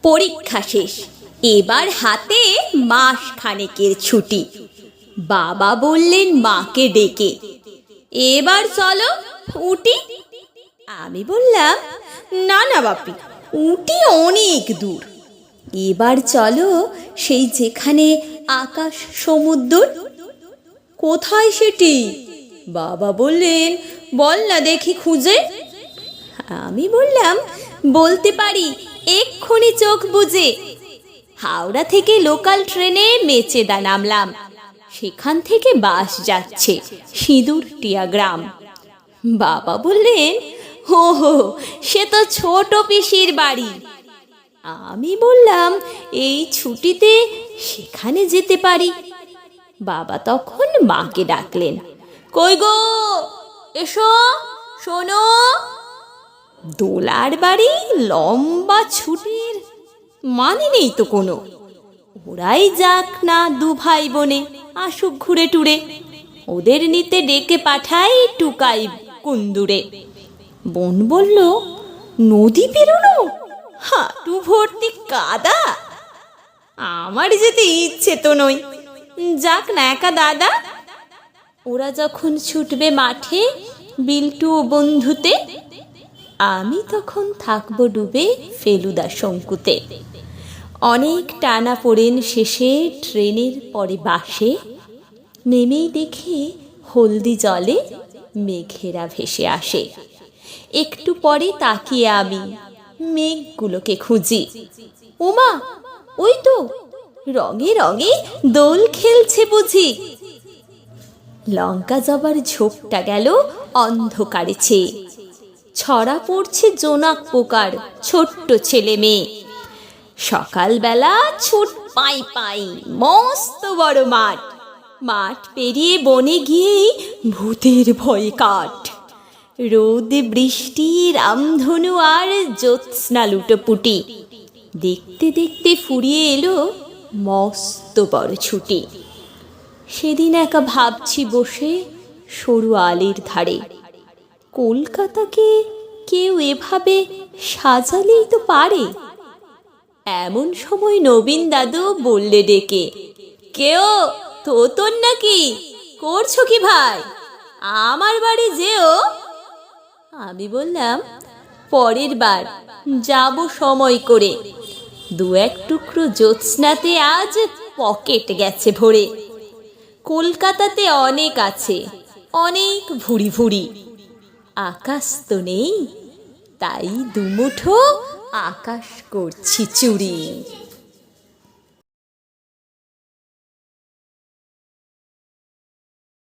পরীক্ষা শেষ, এবার হাতে মাস খানেকের ছুটি। বাবা বললেন মাকে ডেকে, এবার চলো উটি। আমি বললাম, না না বাপি, উটি অনেক দূর। এবার চলো সেই যেখানে আকাশ সমুদ্র। কোথায় সেটি? বাবা বললেন, বল না দেখি খুঁজে। আমি বললাম, বলতে পারি, এক্ষুনি চোখ বুজে। হাওড়া থেকে লোকাল ট্রেনে মেচেদা নামলাম, সেখান থেকে বাস যাচ্ছে সিঁদুরটিয়া গ্রাম। বাবা বললেন, হো হো, সে তো ছোট পিসির বাড়ি। আমি বললাম, এই ছুটিতে সেখানে যেতে পারি। বাবা তখন মাকে ডাকলেন, কই গো, এসো, শোনো। দোলার বাড়ি লম্বা ছুটির মানে নেই তো কোনো। ওরাই যাক না, দু ভাই বোনে আসুক ঘুরে টুরে। ওদের নিতে ডেকে পাঠাই টুকাই কুন্দুরে। বোন বলল, নদী পেরোনো, হাঁটু ভর্তি কাদা। আমার যেতে ইচ্ছে তো নই, যাক না একা দাদা। ওরা যখন ছুটবে মাঠে বিল্টু ও বন্ধুতে, আমি তখন থাকবো ডুবে ফেলুদা শঙ্কুতে। অনেক টানা পড়েন শেষে ট্রেনের পরে বাসে নেমেই দেখি হলদি জলে মেঘেরা ভেসে আসে। একটু পরে তাকিয়ে আমি মেঘগুলোকে খুঁজি। ওমা, ওই তো রঙে রঙে দোল খেলছে বুঝি। লঙ্কা জবার ঝোপটা গেল অন্ধকারে ছেয়ে, ছড়া পড়ছে জোনাক পোকার ছোট্ট ছেলে মেয়ে। সকালবেলা ছুট পাই পাই, মস্ত বড় মাঠ। মাঠ পেরিয়ে বনে গিয়েই ভূতের ভয় কাঠ। রোদ বৃষ্টি রামধনু আর জ্যোৎস্না লুটোপুটি, দেখতে দেখতে ফুরিয়ে এলো মস্ত বড় ছুটি। সেদিন একা ভাবছি বসে সরু আলির ধারে, কলকাতাকে কেউ এভাবে সাজালেই তো পারে। এমন সময় নবীন দাদু বললে ডেকে, কেউ তোতন নাকি, করছো কি ভাই, আমার বাড়ি যেও। আমি বললাম, পরের বার যাব সময় করে। দু এক টুকরো জ্যোৎস্নাতে আজ পকেট গেছে ভরে। কলকাতাতে অনেক আছে, অনেক ভুরি ভুরি। আকাশ তো নেই, তাই দুমুঠো আকাশ করছি চুরি।